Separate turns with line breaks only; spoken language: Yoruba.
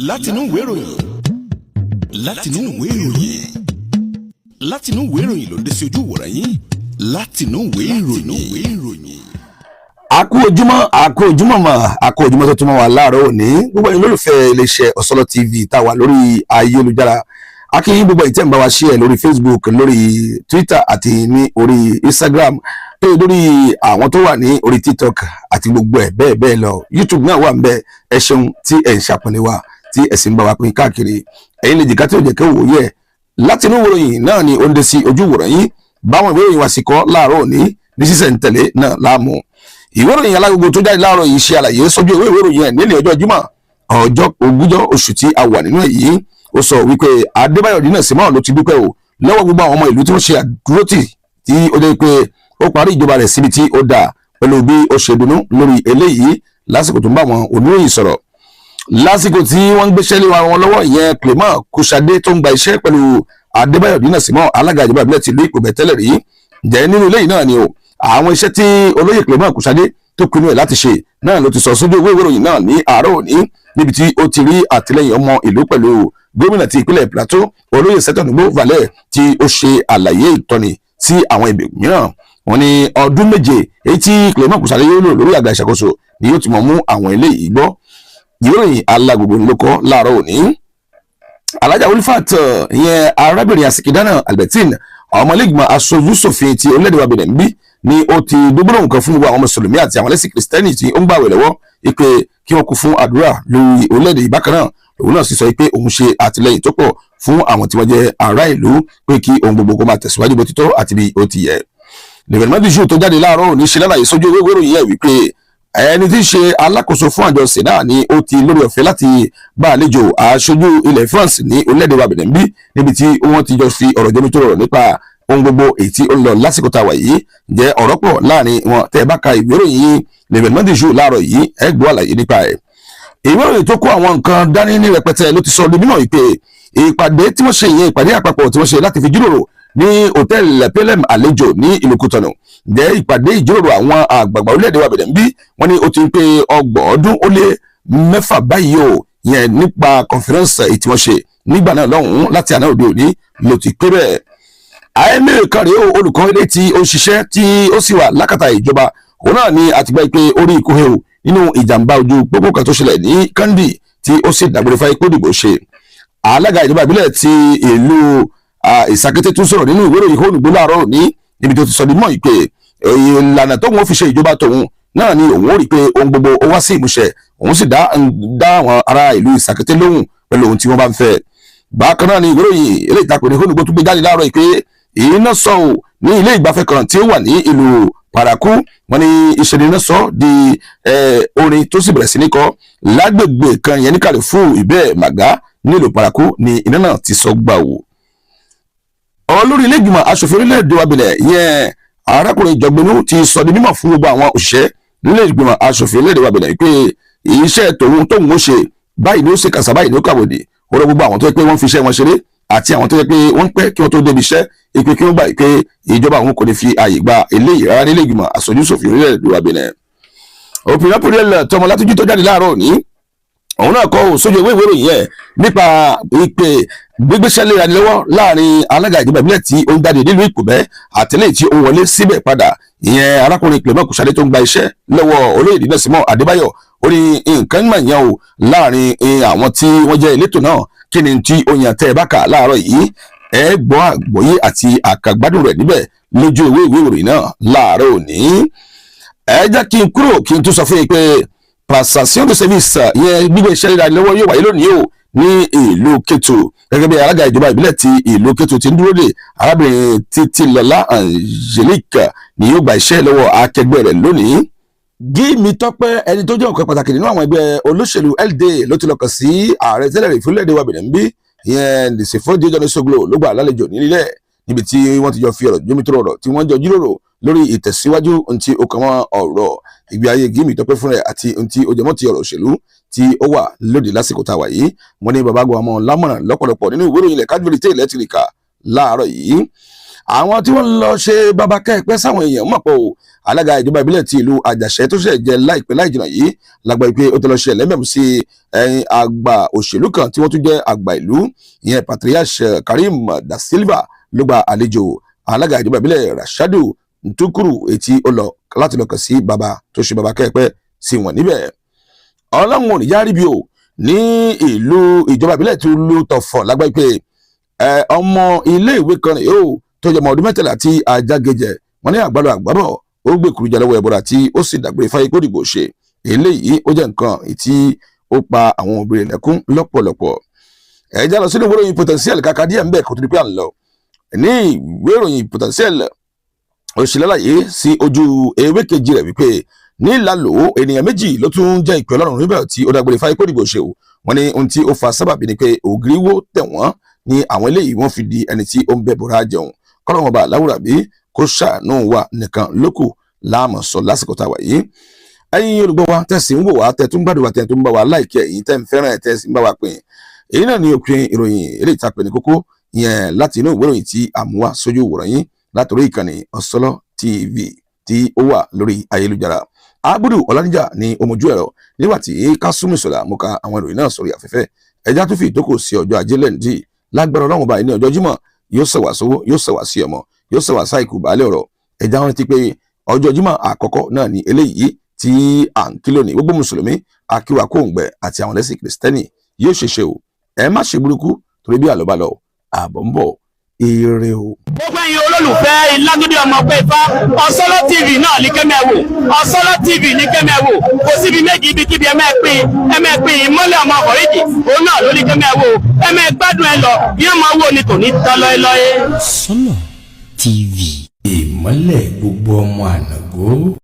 látinú ìwé ìròyìn látinú ìwé ìròyìn látinú ìwé ìròyìn ló ń dé sí ojú ìwòran yín látinú ìwé ìròyìn.
àkú ojúmọ́ tó tún mọ́ wa láàárọ̀ òní gbogbo ẹ̀yin olólùfẹ́ iléeṣẹ́ Osolo TV tá a wà lórí ayélujára akínyìn gbogbo ìtẹ́ ń bá wa share lórí Facebook lórí Twitter àti ní orí Instagram tó lórí àwọn tó wà ní orí TikTok àti gbogbo ẹ̀ bẹ́ẹ̀ bẹ́ẹ̀ lọ YouTube náà wà ń bẹ ẹ ṣeun tí ẹ̀ ń ṣàpọ̀lẹ̀ wa tí ẹ̀ sì ń bá wa pín káàkiri ẹ̀yin lè jìká tí ó jẹ́ kẹ́ wò yẹ látinú ìròyìn náà ni ó ń dé sí ojú ìwòran yín báwọn ìwé ìròyìn wa sì kọ́ láàárọ̀ òní ní sísẹ̀ntẹ̀lé náà láàmú ìwé ìròyìn alágbogbo tó jáde láàárọ̀ yìí ṣe àlàyé sójú ìwé ìròyìn ẹ̀ nílẹ̀ ọjọ́ Jímọ̀ ọjọ́ ogúnjọ́ oṣù tí a wà nínú èyí ó sọ wípé Adébáyọ̀ Dínà Simon ló ti dúpẹ́ o lọ́wọ́ gbogbo àwọn ọmọ ìlú tí wọ́n ṣe àdúrótì tí ó dé pé ó parí ìjọba rẹ̀ síbi tí ó dà pẹ̀lú bí ó ṣe dùnnú lórí eléyìí lásìkò tó ń bá àwọn oníròyìn sọ̀rọ̀ lásìkò tí wọ́n ń gbéṣẹ́ lé wọn lọ́wọ́ ìyẹn Clement Kúṣadé tó ń gba iṣẹ́ pẹ̀lú Adébáyọ̀ Dínà Simon alága ìjọba ìbílẹ̀ ti ìlú Ìpòbẹ̀ tẹ́lẹ̀ rí ǹjẹ́ nínú eléyìí náà ni o àwọn iṣẹ́ tí olóyè Clement Kúṣadé tó pinnu ẹ̀ láti ṣe náà ló ti sọ sójú ìwé ìròyìn náà ní àárọ̀ òní níbi tí ó ti rí àtìlẹ́yìn ọmọ ìlú pẹ̀lú gómìnà ti ìpínlẹ̀ Plateau olóyè Sẹ́tọ̀nùgbò Valẹ̀ tí ó ṣe àlàyé ìtọ́ni sí àwọn ibè mìíràn wọ́n ní ọdún méje èyí tí Clement Kúṣadé yóò lò lórí àga ìṣàkóso ni yóò ti mọ̀ mú àwọn eléyìí gbọ́ ìròyìn alágbogbo ló kọ láàárọ̀ òní alájà Olifat ìyẹn arábìnrin Asikidana Albertine ọmọlẹ́gbìmọ̀ aṣojú-ṣòfin ti orílẹ̀-èdè wa Benin bí ni ó ti dúgbòrò nǹkan fún gbogbo àwọn mùsùlùmí àti àwọn ẹlẹ́sìn kìrìsìtẹ́nì tí ó ń gbàwẹ̀ lọ́wọ́ pé kí wọ́n kún fún àdúrà lórí orílẹ̀-èdè ìbákan náà òun náà sì sọ pé òun ṣe àtìlẹ́yìn tó pọ̀ fún àwọn tí wọ́n jẹ́ ará ìlú pé kí ohun gbogbo kó máa tẹ̀síwájú bó ti tọ́ àti bí ó ti yẹ. lèvèlmọ́díṣù tó jáde láàárọ̀ òní ṣe lálàyé sójú ewé ìròyìn yẹn wípé ẹni tí ń ṣe alákòóso fún àjọ sena ni ó ti lórí ọ̀fẹ́ láti bá àlejò aṣojú ilẹ̀ France ní orílẹ̀-èdè wa Benin bí níbi tí wọ́n ti jọ fi ọ̀rọ̀ jẹ́mi tó rọrọ̀ nípa ohun gbogbo èyí tí ó ń lọ lásìkò tá a wà yìí jẹ́ ọ̀rọ̀ pọ̀ láàrin wọn tẹ́ ẹ bá ka ìwé ìròyìn yìí lèvèlmọ́díṣù láàárọ̀ yìí ẹ gbọ́ àlàyé nípa ẹ̀. ìwé ìròyìn tó kó àwọn nǹkan dání ní rẹpẹtẹ ló ti sọ di mímọ̀ pé ìpàdé tí wọ́n ṣe ìyẹn ìpàdé àpapọ̀ tí wọ́n ṣe láti fi jíròrò ní hòtẹ́ẹ̀lì Pelem àlejò ní ìlú Kútọ̀nù jẹ́ ìpàdé ìjíròrò àwọn àgbààgbà orílẹ̀-èdè wa Benin bí wọ́n ní ó ti ń pé 30 ọdún ó lé 6 báyìí o yẹn nípa conference èyí tí wọ́n ṣe nígbà náà lọ́hùn-ún láti àná òde òní ló ti pé bẹ́ẹ̀. àìmọ̀ kan rèé olùkọ́ ilé tí ó ṣiṣẹ́ tí ó sì wà lákàtà ìjọba òun náà ni àtìgbà pé orí ikú he o nínú ìjàmbá ojú pópó kan tó ṣẹlẹ̀ ní Kandi tí ó sì dàgbére fáyé kó dìbò ṣe. alága ìjọba ìbílẹ̀ ti ìlú Ìsàkété tún sọ̀rọ̀ nínú ìwé ìròyìn Ònùgbò láàárọ̀ òní níbi tó ti sọ di mọ́ ìpè ìlànà tó wọ́n fi ṣe ìjọba tòun náà ni òun ó rí i pé ohun gbogbo ó wá sí ìmúṣẹ òun sì dá àwọn ará ìlú Ìsàkété lóhùn pẹ̀lú ohun tí wọ́n bá ń fẹ́. bákan náà ni ìwé ìròyìn eléyìí ìtàkùn ní Ònùgbò tún gbé jáde láàárọ̀ pé iná sọ ò ní ilé ìgbafẹ́ kan tí ó wà ní ìlú Paraku wọ́n ní ìṣẹ̀lẹ̀ iná sọ di orin tó sì bẹ̀rẹ̀ sí ní kọ lágbègbè kan yẹn ní Kàlífù ìbẹ́ Màgá nílùú Paraku ni iná náà ti sọ gbà wò. olórí ilé ìgbìmọ̀ aṣòfin orílẹ̀-èdè wa Benin yẹn arákùnrin Ìjọgbénú ti sọ di mímọ̀ fún gbogbo àwọn òṣìṣẹ́ nílé ìgbìmọ̀ aṣòfin orílẹ̀-èdè wa Benin pé iṣẹ́ tóun ó ṣe báyìí ni ó ṣe kàṣà báyìí ni ó kàwòdì ó rọ gbogbo àwọn tó yẹ pé wọ́n fi iṣẹ́ wọn ṣeré àti àwọn tó yẹ pé wọ́n pẹ́ kí wọ́n tó débi iṣẹ́ ìpè kí wọ́n gbà pé ìjọba àwọn kò ní fi ààyè gba eléyìí rárá nílé ìgbìmọ̀ aṣojú-ṣòfin orílẹ̀-èdè wa Benin. òpìnlẹ̀ pòlẹ́lẹ̀ tọmọ látúnjú tó jáde láàárọ̀ òní òun náà kọ sójú ìwé ìròyìn yẹn nípa ìpè gbígbéṣẹ́ léra ní lọ́wọ́ láàrin alága ìjọba ìbílẹ̀ tí ó ń jáde nílùú Ìpòbẹ́ àtẹlẹ́yìn tí ó wọlé síbẹ̀ padà ìyẹn arákùnrin Clement Kúṣadé tó ń gba iṣẹ́ lọ́wọ́ olóyè Dínà Simon Adébáyọ̀ ó ní nǹkan mà yẹn o láàrin àwọn tí wọ́n jẹ́ elétò náà kí ni tí ó yàn tẹ́ ẹ bá kà láàárọ̀ yìí ẹ gbọ́ àgbọ́yé àti àkàgbádùn rẹ̀ níbẹ̀ lójú ìwé ìròyìn náà láàárọ̀ òní. ẹ jẹ́ kí n kúrò kí n tún sọ fún yín pé passation de service yẹn gbígbé iṣẹ́ rírà lọ́wọ́ yóò wáyé lónìí o ní ìlú Kétu gẹ́gẹ́ bí alága ìjọba ìbílẹ̀ ti ìlú Kétu ti ń dúró de arábìnrin Títílọlá Angelique ni yóò gba iṣẹ́ lọ́wọ́ akẹgbẹ́ rẹ̀ lónìí. Gímítọ́pẹ́ ẹni tó jẹ́ ọ̀kan pàtàkì nínú àwọn ẹgbẹ́ olóṣèlú LD ló ti lọ kàn sí ààrẹ tẹ́lẹ̀ rí fúnlẹ̀-èdè wa Benin bí ìyẹn Lẹ́sẹ̀fọ́dé Jọ́nẹ́sọ́gbò ló gbà lálejò nílẹ̀ níbi tí wọ́n ti jọ fi ọ̀rọ̀ jómitóró ọ̀rọ̀ tí wọ́n jọ jíròrò lórí ìtẹ̀síwájú ohun tí ó kàn mọ́ ọ̀rọ̀ ìgbé ayé Gímítọ́pẹ́ fún rẹ̀ àti ohun tí ó jẹmọ́ ti ọ̀rọ̀ òṣèlú tí ó wà lóde lásìkò tá a wà yìí wọ́n ní bàbá àgbà ọmọ lámọ̀ràn lọ́pọ̀lọpọ̀ nínú ìwé ìròyìn ilẹ̀ kájúwèé tí ilẹ̀ ti rìkà láàárọ̀ yìí àwọn tí wọ́n lọ ṣe bàbá kẹ́ẹ̀pẹ́ sáwọn èèyàn mọ̀ pọ̀ o alága ìjọba ìbílẹ̀ ti ìlú àjàṣẹ́ tó ṣẹ̀ jẹ́ láìpẹ́ láìjìnà yìí lágbà pé ó ti lọ ṣe ẹlẹ́mẹ̀mú sí ẹ̀yìn àgbà òṣèlú kan tí wọ́n tún jẹ́ àgbà ìlú ìyẹn Patriarch Karim da Silva ló gba àlejò alága ìjọba ìbílẹ̀ Rashadu Ntukuru etí ó lọ láti lọ kàn sí bàbá tó ṣe bàbá kẹ́ẹ̀pẹ́ sí wọn níbẹ̀. ọlọ́run ò ní yára bí o ní ìlú ìjọba ìbílẹ̀ tó lù Tọ̀fọ̀ lágbà pé ọmọ ilé ìwé kan rèé o tó jẹ́ ọmọ ọdún mẹ́tàlá tí Ajágẹjẹ wọn ní àgbàdo àgbàbọ̀ ó gbé kùrùjà lọ́wọ́ ẹ̀bọ̀ra tí ó sì dàgbére fáyé kó dìbò ṣe eléyìí ó jẹ́ nǹkan tí ó pa àwọn òbí rẹ̀ lẹ́kún lọ́pọ̀lọpọ̀. ẹ̀já lọ sínú ìwé ìròyìn Potential kàkà díẹ̀ ń bẹ̀ kó tó di pé à ń lọ ní ìwé ìròyìn Potential òṣèlélàyé sí ojú ewé kejì rẹ̀ wípé ní Ìlàlò ènìyàn méjì ló tún jẹ́ ìpè Ọlọ́run níbẹ̀ tí ó dàgbére fáyé kó dìbò ṣe o wọn ní ohun tí ó fa sábàbí ni pé ògiri wó tẹ̀ wọ́n ní àwọn eléyìí wọ́n fi di ẹni tí ó ń bẹ bọ́ra jẹun kọ́lọ́wọ́n bá láwùrà bí kó ṣàánú wa nìkan lókù láàmú sọ lásìkò tá a wà yìí. ẹ̀yin olùgbọ́ wa tẹ̀sí ń wò wá tẹ̀ tún gbàdúrà tẹ̀ tún bá wa láìkẹ́ èyí tẹ̀ ń fẹ́ràn ẹ̀ tẹ̀sí ń bá wa pín èyí náà ni òpin ìròyìn eré ìtàpẹ̀ ní kókó yẹn láti inú ìwé ìròyìn tí a mú wá sójú ìwòran yín látòrí ìkànnì Ọ̀sọ́lọ́ TV tí ó wà lórí ayélujára. Abudu Ọláníjà ní omojú ẹ̀rọ nígbà tí Kásùmù Ìṣọ̀lá mú ka àwọn ìròyìn náà sórí afẹ́fẹ́ ẹja tó fi ìtókò sí ọjọ́ ajé lẹ́ǹdì lágbára Ọlọ́run ọba ní ọjọ́ Jímọ̀ yóò sẹ̀wá sówó yóò sẹ̀wá sí ọmọ yóò sẹ̀wá sáìkù baálẹ̀ ọ̀rọ̀ ẹja wọn ti pé ọjọ́ Jímọ̀ àkọ́kọ́ náà ní eléyìí tí à ń kí lónìí gbogbo mùsùlùmí akíwà kóńgbẹ àti àwọn ẹlẹ́sìn kìrìsìtẹ́nì yóò ṣeṣe o ẹ má ṣe burúkú torí bí àlọ́ bá lọ àbọ̀ ń bọ̀ ire o.
gbogbo ẹ̀yin olólùfẹ́ Ìlágúdé ọmọ pé Ifá Ọ̀sọ́lọ́ TV náà ní kẹ́mẹ́ wò Ọ̀sọ́lọ́ TV ní kẹ́mẹ́ wò kò síbi méjì ibikíbi ẹ máa pín ìmọ́lẹ̀ ọmọ ọ̀rẹ́jì òun náà ló ní kẹ́mẹ́ wò ẹ máa gbádùn ẹ lọ bí wọ́n máa wò ní tòní tán lọ́ẹ́lọ́ẹ́.
Ọ̀sọ́lọ́ TV ìmọ́lẹ̀ gbogbo ọmọ ànàgó.